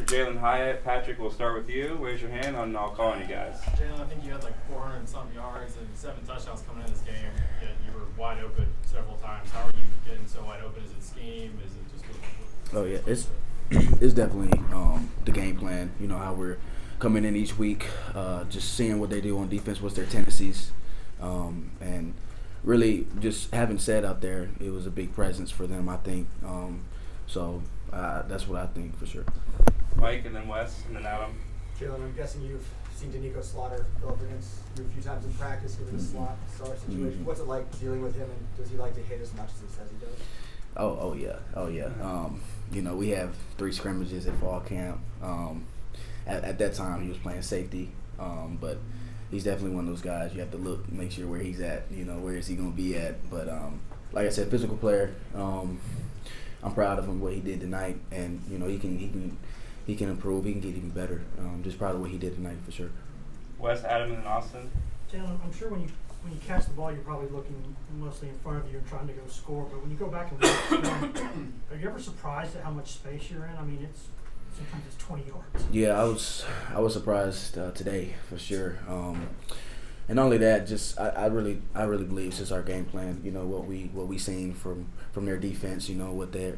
Jalin, Hyatt. Patrick, we'll start with you. Raise your hand and I'll call on you guys. Jalin, I think you had like 400 and something yards and 7 touchdowns coming in this game. Yet you were wide open several times. How are you getting so wide open? Is it scheme? Is it just Oh yeah, it's definitely the game plan. You know how we're coming in each week, just seeing what they do on defense, what's their tendencies, and really just having said out there, it was a big presence for them. I think so. That's what I think for sure. Mike, and then Wes, and then Adam. Jalin, I'm guessing you've seen Danico Slaughter go up against you a few times in practice, given the slot star situation. Mm-hmm. What's it like dealing with him, and does he like to hit as much as he says he does? Oh yeah. You know, we have 3 scrimmages at fall camp. At that time, he was playing safety, but he's definitely one of those guys. You have to look, make sure where he's at. You know, where is he going to be at? But like I said, physical player. I'm proud of him, what he did tonight, and you know he can improve. He can get even better. Just proud of what he did tonight for sure. Wes, Adam, and then Austin. Jalin, I'm sure when you catch the ball, you're probably looking mostly in front of you and trying to go score. But when you go back and watch, are you ever surprised at how much space you're in? I mean, sometimes it's 20 yards. Yeah, I was surprised today for sure. And not only that, just I really believe since our game plan, you know what we seen from their defense, you know what their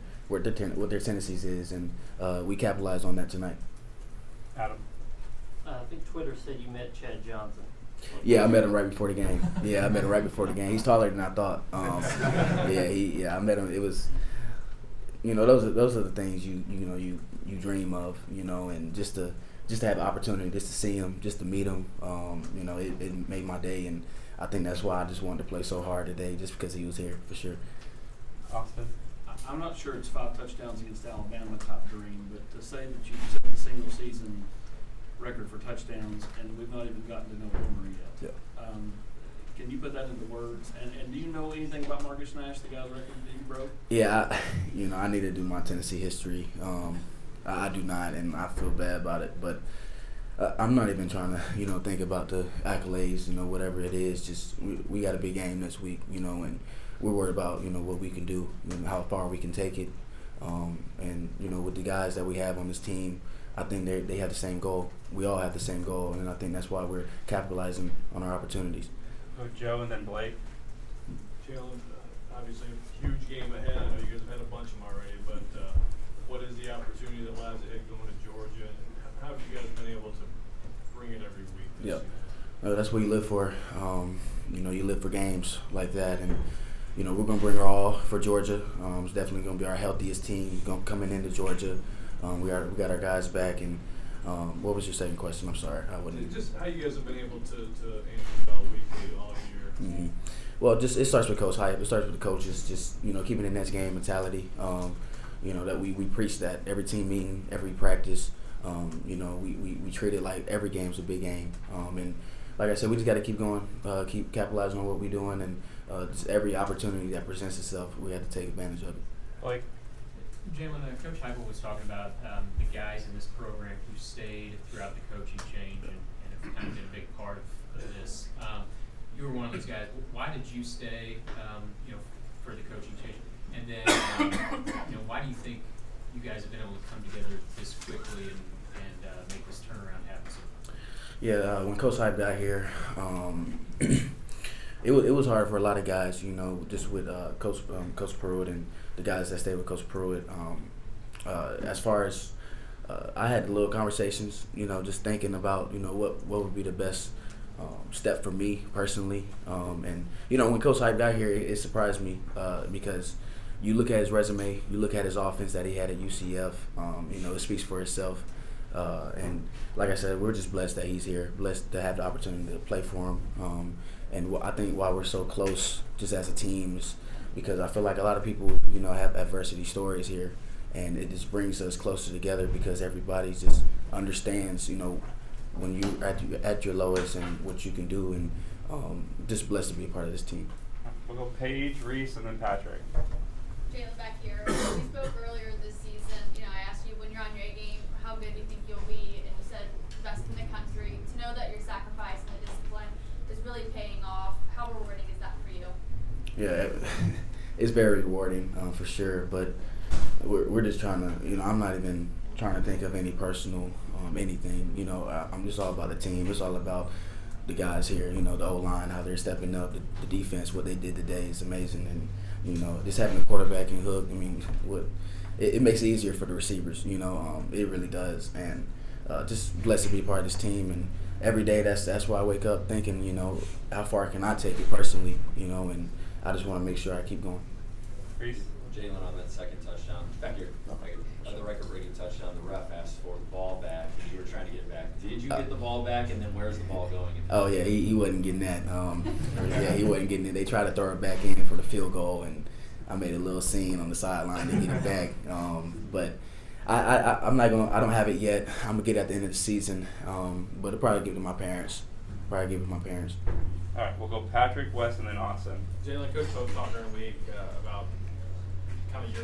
tendencies is, and we capitalized on that tonight. Adam. I think Twitter said you met Chad Johnson. Yeah, I met him right before the game. He's taller than I thought. I met him. It was, you know, those are the things you dream of, you know, and just to have the opportunity, just to see him, just to meet him, you know, it made my day, and I think that's why I just wanted to play so hard today, just because he was here for sure. Austin. I'm not sure it's 5 touchdowns against Alabama top dream, but to say that you set the single season record for touchdowns and we've not even gotten to November yet. Yeah. Can you put that into words? And do you know anything about Marcus Nash, the guy's record that you broke? Yeah, I need to do my Tennessee history. I do not, and I feel bad about it. But I'm not even trying to, think about the accolades, whatever it is. Just we got a big game this week, and we're worried about, what we can do, how far we can take it. And, with the guys that we have on this team, I think they have the same goal. We all have the same goal, and I think that's why we're capitalizing on our opportunities. Go Joe and then Blake. Jalin, obviously a huge game ahead. I know you guys have had a bunch of them already, but what is the opportunity that lies ahead going to Georgia, and how have you guys been able to bring it every week this Yeah, year? that's what you live for. You live for games like that, and we're gonna bring our all for Georgia. It's definitely gonna be our healthiest team coming into Georgia. We got our guys back, and what was your second question? I'm sorry, I wouldn't. Just how you guys have been able to answer the bell weekly all year. Mm-hmm. Well, it starts with Coach Hyatt. It starts with the coaches. Just keeping the next game mentality. That we preach that every team meeting, every practice. We treat it like every game's a big game. And like I said, we just got to keep going, keep capitalizing on what we're doing, and just every opportunity that presents itself, we have to take advantage of it. Like. Jalin, Coach Heupel was talking about the guys in this program who stayed throughout the coaching change and have kind of been a big part of this. You were one of those guys. Why did you stay, for the coaching change? And then, why do you think you guys have been able to come together this quickly and make this turnaround happen? Yeah, when Coach Hype got here, it was hard for a lot of guys, just with Coach Pruitt and the guys that stayed with Coach Pruitt. As far as I had little conversations, just thinking about, what would be the best step for me personally. And, when Coach Hype got here, it surprised me because you look at his resume, you look at his offense that he had at UCF, it speaks for itself. And like I said, we're just blessed that he's here, blessed to have the opportunity to play for him. And I think why we're so close just as a team is because I feel like a lot of people, have adversity stories here, and it just brings us closer together because everybody just understands, when you at your lowest and what you can do, and just blessed to be a part of this team. We'll go Paige, Reese, and then Patrick. Jalin, back here. We spoke earlier this season. I asked you when you're on your A game, how good do you think you'll be, and you said best in the country. To know that your sacrifice and the discipline is really paying off, how rewarding is that for you? Yeah, it's very rewarding for sure. But we're just trying to, I'm not even trying to think of any personal anything. You know, I'm just all about the team. It's all about the guys here. You know, the O-line, how they're stepping up, the defense, what they did today is amazing, and you know, just having a quarterback and hook. I mean, it makes it easier for the receivers. You know, it really does, and just blessed to be part of this team. And every day, that's why I wake up thinking, you know, how far can I take it personally? You know, and I just want to make sure I keep going. Reese? Jalin on that second touchdown, back here, the record-breaking touchdown, the ref asked for the ball back, and you were trying to get it back. Did you get the ball back, and then where's the ball going? Oh yeah, he wasn't getting that. Yeah, he wasn't getting it. They tried to throw it back in for the field goal, and I made a little scene on the sideline to get it back. But I'm not gonna. I don't have it yet. I'm gonna get it at the end of the season. But I'll probably give it to my parents. All right, we'll go Patrick, Wes, and then Austin. Jalin, Coach Pope talked during the week about kind of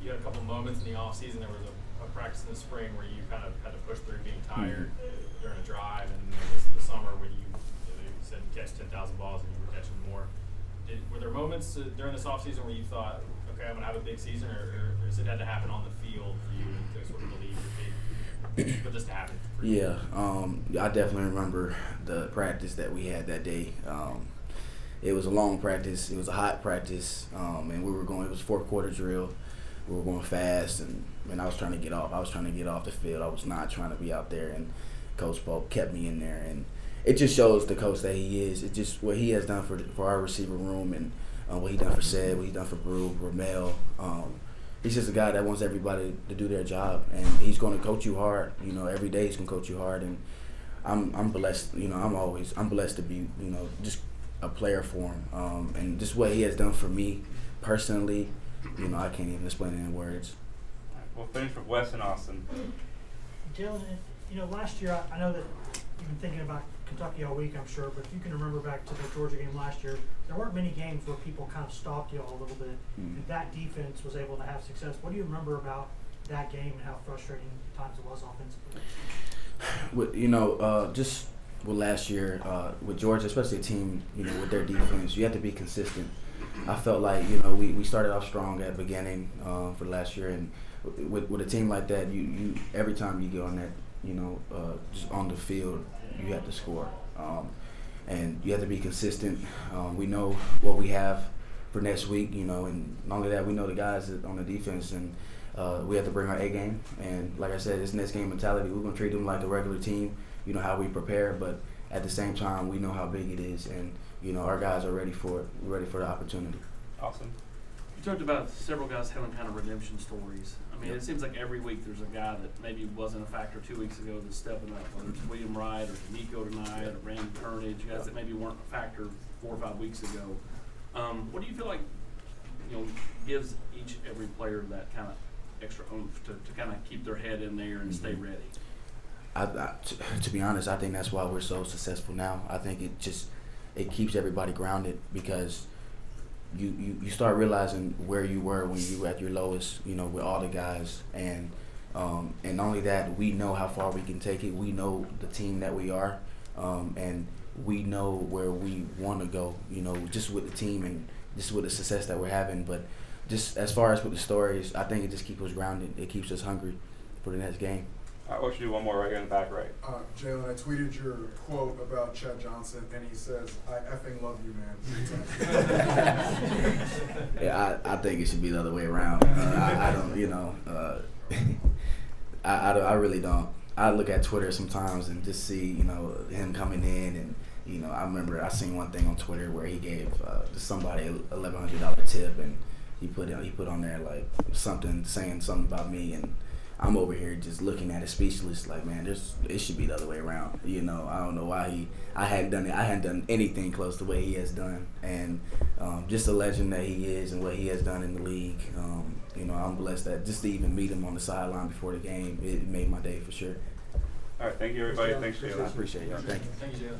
you had a couple moments in the off season. There was a practice in the spring where you kind of had to push through being tired during a drive, and there was the summer when you said catch 10,000 balls and you were catching more. Were there moments during this off season where you thought, okay, I'm gonna have a big season, or does it had to happen on the field for you to sort of believe for this to happen? For you? Yeah, I definitely remember the practice that we had that day. It was a long practice. It was a hot practice, and we were going. It was a fourth quarter drill. We were going fast, and I was trying to get off. I was trying to get off the field. I was not trying to be out there, and Coach Pope kept me in there. And it just shows the coach that he is. It just what he has done for our receiver room, and what he done for Sed, what he done for Brew, Ramel. He's just a guy that wants everybody to do their job, and he's going to coach you hard. You know, every day he's going to coach you hard, and I'm blessed. You know, I'm blessed to be, you know, just a player for him, and just what he has done for me personally. You know, I can't even explain it in words. All right, we'll finish with Wes and Austin. Jalin, you know, last year I know that you've been thinking about Kentucky all week, I'm sure, but if you can remember back to the Georgia game last year, there weren't many games where people kind of stopped you all a little bit, and that defense was able to have success. What do you remember about that game and how frustrating times it was offensively? Just with last year, with Georgia, especially a team, you know, with their defense, you have to be consistent. I felt like, you know, we started off strong at the beginning for last year, and with a team like that, you every time you get on that, you know, just on the field, you have to score, and you have to be consistent. We know what we have for next week, you know, and not only that, we know the guys on the defense, and we have to bring our A game. And like I said, it's next game mentality. We're gonna treat them like a regular team. You know how we prepare, but at the same time, we know how big it is, and you know our guys are ready for it. We're ready for the opportunity. Awesome. You talked about several guys having kind of redemption stories. I mean, Yep. It seems like every week there's a guy that maybe wasn't a factor 2 weeks ago that's stepping up, whether it's William Wright or Nico tonight or Randy Turnage, guys that maybe weren't a factor 4 or 5 weeks ago. What do you feel like, you know, gives every player that kind of extra oomph to kind of keep their head in there and stay ready? To be honest, I think that's why we're so successful now. I think it keeps everybody grounded, because you start realizing where you were when you were at your lowest, you know, with all the guys, and not only that, we know how far we can take it. We know the team that we are, and we know where we want to go, you know, just with the team and just with the success that we're having. But just as far as with the stories, I think it just keeps us grounded. It keeps us hungry for the next game. All right, we'll do one more right here in the back right. Jalin, I tweeted your quote about Chad Johnson, and he says, "I effing love you, man." Yeah, I think it should be the other way around. I don't, you know, I really don't. I look at Twitter sometimes and just see, you know, him coming in, and you know, I remember I seen one thing on Twitter where he gave somebody $1,100 tip, and he put on there like saying something about me, and I'm over here just looking at it speechless, like, man, it should be the other way around. You know, I don't know why I hadn't done anything close to what he has done, and just the legend that he is and what he has done in the league. You know, I'm blessed that just to even meet him on the sideline before the game, it made my day for sure. All right, thank you, everybody. Thanks, I Jalin. appreciate y'all. Thank you. Thank you, Jalin.